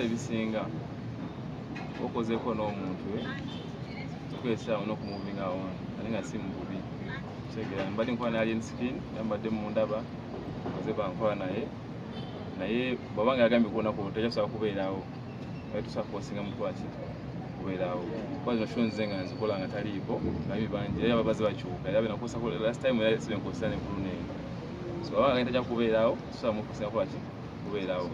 ebisinga okozeeko n'omuntu tukwesa n'okumuvinga on ate nga si mububi segera mbadde nkola naye alien skin yambadde mu ndaba oze bankola naye bwabanga yagambye kuonako tejasobola kubeerawo naye tusobola kukosinga mukwaki kubeerawo kuba zino sho nze nga nzikola nga taliiko naye bangi era ababazi bakyuka era benakosa last time era sibenkosesa nenkulu neno so bwabanga tajja kubeerawo tusobola mukosinga kwaki kubeerawo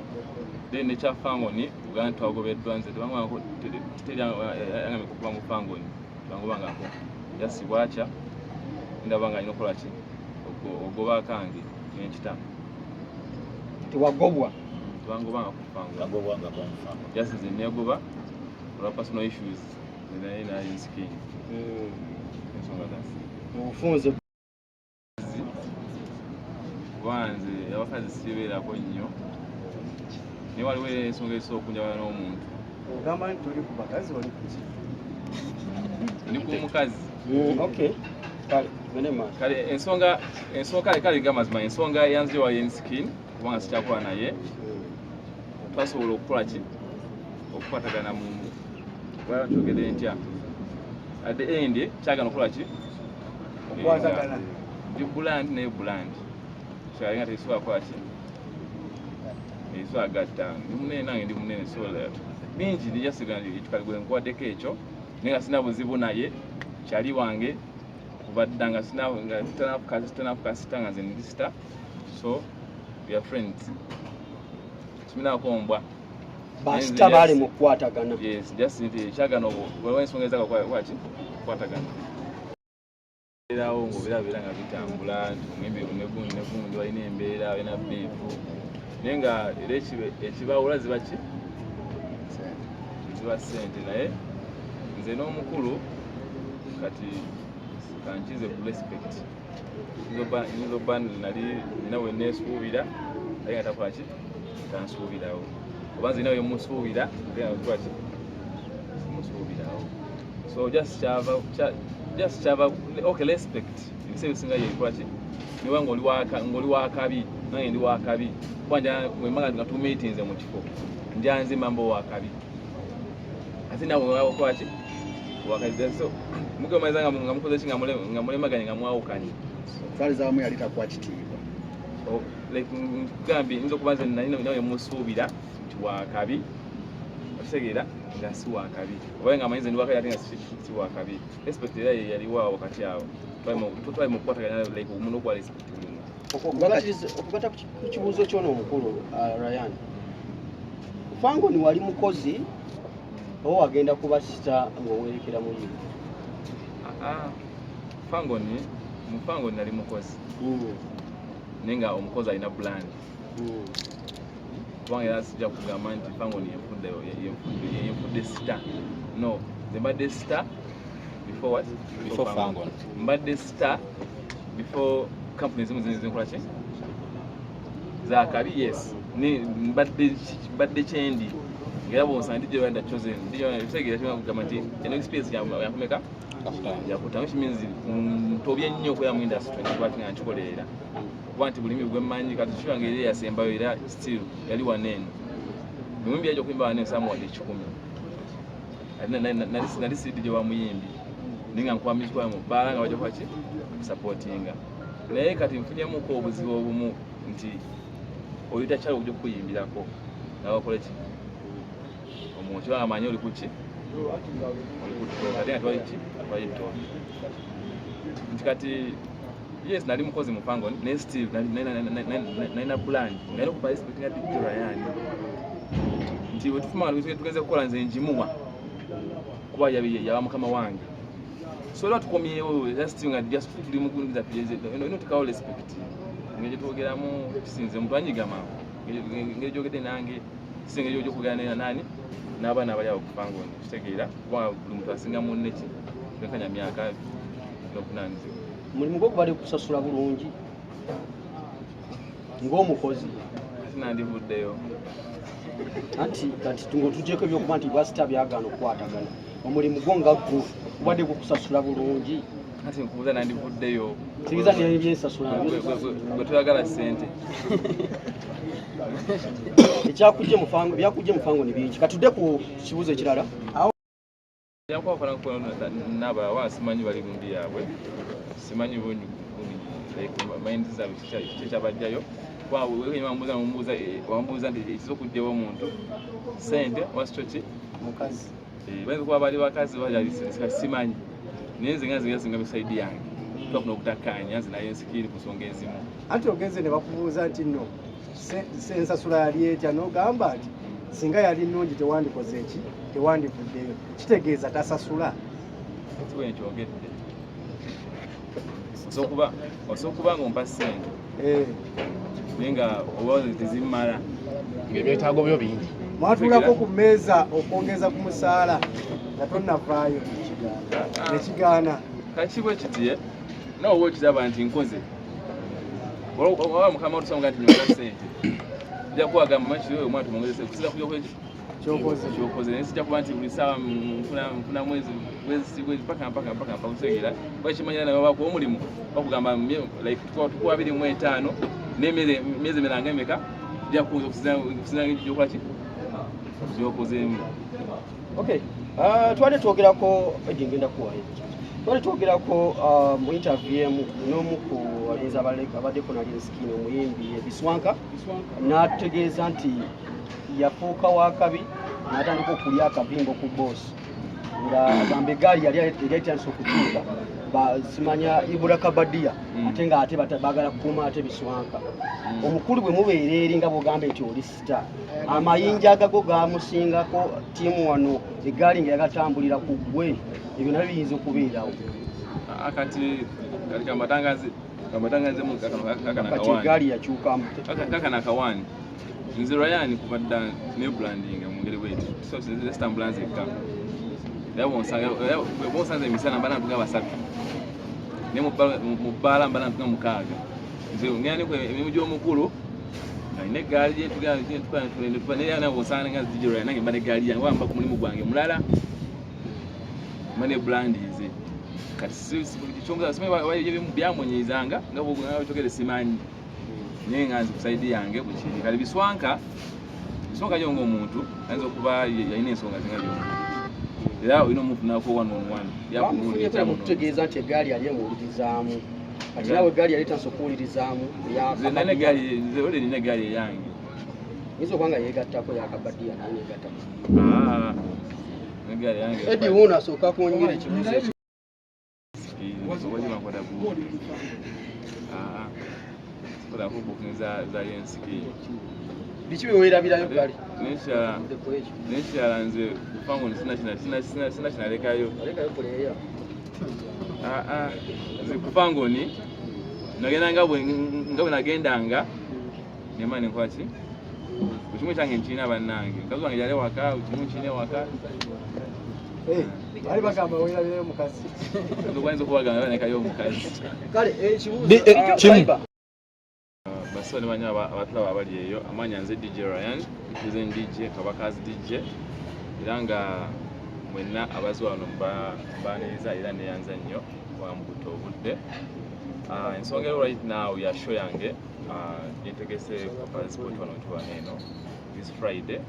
then ekya Fangone Uganda twagobeddwa nze tebangako teryangambye kuba mu Fangone bangobangako yasibwakya ndaba nga alina okukola ki ogoba akange n'enkita tewagobwa tebangobanga ku Fangone yasize negoba olwa personal issues naye skin ensonga zasi obufunze wanze abakazi sibeerako nnyo naye waliwo ensonga ezisobola okunjawala n'omuntu ogamba nti oli ku bakazi oli kuki ndi ku mukazi okay kale ensonga kale gamazima ensonga yanziwa skin kubanga sikyakola naye twasobola okukola ki okukwatagana mu kyogedde ntya at the end kyagana okukola ki okwatagana buland naye buland kyalinga tekisobola kukola ki ekisobola gatta ndi munene nange ndi munene so bingi nijasiga ekikaligwe nkuwaddeko ekyo naye nga sina buzibu naye kyali wange kubadda nga tanafukasita nga nze ndisita so we are friends kiminaako ombwa basita baali mu kukwatagana yes just nti kyagana waliwo ensonga ezaga kwaki kukwatagana erawo ngaobeerabeera nga bitambula negundi balina embeera balina biifu naye nga era ekibawula ziba ki ziba ssente naye nze n'omukulu kati kankize ku respect nzoba nali nina we neesuubira naye nga takola ki tansuubirawo oba nze nawe musuubira nakola ki musuubirawo so just kyava okay respect ebisa ebisinga yekola ki niwe ng'oli wakabi nange ndi wakabi kubanja wemaga nga tumeetinze mu kifo ndyanze mambo wakabi ate nawe wakola ki wakabi so mukemaliza nga mukoze ki nga mulemaganye nga mwawukanye okutwaliza wamu yali takuwa kitiibwa nkugambye nza okuba nze nawe musuubira nti wakabi okitegeera nga si wakabi oba nga amanyize ndi wakabi ate nga si wakabi respect era yaliwo wakati awo twali mu kukwatagana omuntu okuwa respect buli muntu okugata ku kibuuzo kyono omukulu Ryan Fangone wali mukozi oba wagenda kubasita ng'owerekera mu yivu mu Fangone nali mukozi naye nga omukozi alina buland kubanga era sijja kugamba nti Fangone yenfudde sita no nze mbadde sita before Fangone mbadde sita before company zimu zinkola ki zakabi yes mbadde kyendi ngera bwonsanga ndi gye chosen ndiyotegeera kigamba nti eno experience yakumeka yakuta which means ntobye nnyo okubeera mu industry nkwati nga nkikolerera kuba nti bulimi bwemmanyi kati kiwange era yasembayo era still yali waneeno muyimbi yajja okuyimba waneeno samuwadde 10 nali sidi gye wamuyimbi naye nga nkuba music mu bbaala nga bajja kwaki supportinga naye kati nfunyemuko obuzibu obumu nti oyo takyali okujja okukuyimbirako nawe okole ki omuntu kiba amanyi oli kuki oli kuttooka ate nga twayitooka nti kati yes nali mukozi mu Fangone naye still nalina buland ngalina okuba respect nga Dr. Ryan nti wetufuma tugenze kukola nze njimuwa kuba yaba mukama wange so era tukomyewo still nga tuli mugundiza ino tekawo respect ngeri twogeramu kisinze omuntu anyigama ngeri gyogedde nange kisinga ngeri gyokugana nani n'abaana abali awo ku Fangone kitegeera kubanga buli muntu asinga munne ki tenkanya myaka n'okunaanizibwa mulimu gwo kubadde kusasula bulungi ng'omukozi nandivuddeyo anti kati ng'otugyeko ebyokuba nti basita byagaana okukwatagana omulimu gwo nga gwo kubadde gukusasula bulungi kati nkubuuza nandivuddeyo kiriza n'ebyensasula bwe tuyagala ssente ekyakujje mu Fangone byakujje mu Fangone bingi katudde ku kibuuzo ekirala n'abawa simanyi bali gundi yaabwe simanyi mayindi zaabwe kyekyabajjayo wambuuza nti ekiza okujjawo omuntu ssente wasitoki mukazi bayinza kuba bali bakazi balyalisika simanyi naye nze nga nzigasinga bisaidi yange twafuna okutakkaanya nze naye nsikiri ku nsonga ezimu anti ogenze ne bakubuuza nti nno ensasula yali etya n'ogamba nti singa yali nnungi tewandikoze eki tewandivuddeyo kitegeeza tasasula kiwe nkyogedde osobola ng'ompa ssente naye nga oba tezimmala ebyetaago byo bingi mwatuulako ku mmeeza okwongeza ku musaala nga tonnavaayo nekigaana kakibwe kiti nawe oba okiraba nti nkoze oba mukama otusanga nti nyonga ssente ojja kuwagamba makiri oyo omwana tumwongezese kusinza kuyokweki kyokoze naye sijja kuba nti buli ssaawa nfuna mwezi paka kusegera bakimanyira nawe bakuwa omulimu bakugamba tukuwa 25 n'emyezi emiranga emeka ojja kusinza gyokola ki gyokozeemu. Twali twogerako ngenda kuwayo twali twogerako mu interview emu n'omu ku balinzi abaddeko nali nsikini omuyimbi Biswanka n'ategeeza nti yafuuka wakabi n'atandika okulya akabimbo ku boosi nga agamba eggaali yali etandise okutuuka simanya ibula kabadiya ate nga ate baagala kukuuma ate Biswanka omukulu bwe mubeera eri nga bw'ogamba nti oli sita amayinja agago gaamusingako ttiimu wano eggaali nga yagatambulira ku ggwe ebyo nabyo biyinza okubeerawo kati kambatangazemu kati eggaali yakyukamu kakana akawaani nze Ryan kubadda ne branding mu ngeri bweti so zitambula nzekka bonsanze emisana mbala ntuga basatu ne mu bbaala mbala ntuga mukaaga nze ngenda ne emirimu gy'omukulu alina eggaali gyentuga naye nabo osanga nga zijirwa nange mba n'eggaali yange wamba ku mulimu gwange mulala mba ne brandize kati kyongezaebimu byamunyizanga nga bwekogere simanyi naye nga nzi ku saidi yange bukiri kati Biswanka gyo ng'omuntu ayinza okuba yalina ensonga zinga byonna era olina omufunako okutegeeza nti eggaali yali emuwulirizaamu kati nawe eggaali yali tansa okuwulirizaamu ole nina eggaali eyange yinza okuba nga yeegattako yakabadiya naye neegattako eggaali yange Eddie wuuno asooka kwongera ekibuuzo ekyo biki byeweerabirayo gali nekyala nze Fangone sina kinalekayo nze ku Fangone nagenda nga bwe nagendanga nema nenkola ki ekimu kyange nkirina bannange mukazi wange yali waka ekimu kirina waka bali bagamba weerabirayo mukazi oyinza okubagamba banekayo omukazi kale ekibuuzo basoni banyo abatulaba abali eyo amanya nze DJ Ryan nze DJ Kabakazi DJ era nga mwenna abazi wano mbaniriza era neyanza nnyo wambuto obudde ensonga right now ya show yange gyetegese Kapazi Sport wano tuwana eno this Friday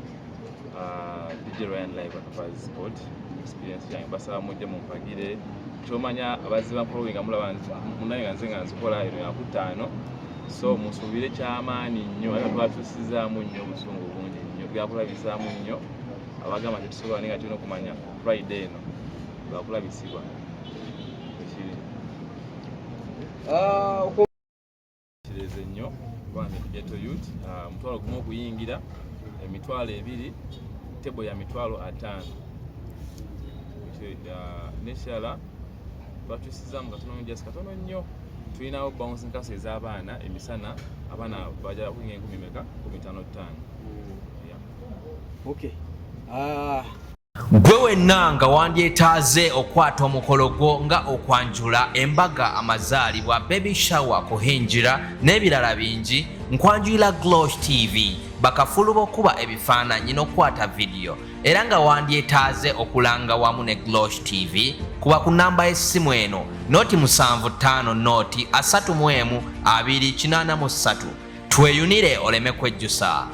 DJ Ryan live Kapazi Sport experience yange basaba mujje mumpagire kyomanya abazi bampolowing nga mulaba munaye nga nze nga nzikola eno yakutaano so musuubire kyamaanyi nnyo era twatuusizaamu nnyo obusungu bungi nnyo byakulabisaamu nnyo abagamba tetusobola naye nga tulina okumanya Friday eno lwakulabisibwa ekiri kireze nnyo kubanga Ghetto Youth mutwalo gumu okuyingira emitwalo 2 tebo ya mitwalo 5 nekyala twatuusizaamu katono just katono nnyo tulinawo bouncing castle ez'abaana emisana abaana bajja kuyinga 10 meka 15. Okay. Gwe wenna nga wandyetaaze okwata omukolo gwo nga okwanjula, embaga, amazaalibwa, baby shower, kuhinjira n'ebirala bingi, nkwanjulira Glosh TV bakafulu b'okuba ebifaananyi n'okwata video, era nga wandyetaaze okulanga wamu ne Glosh TV kuba ku namba y'essimu eno noti 75 noti 31 283. Tweyunire oleme kwejjusa.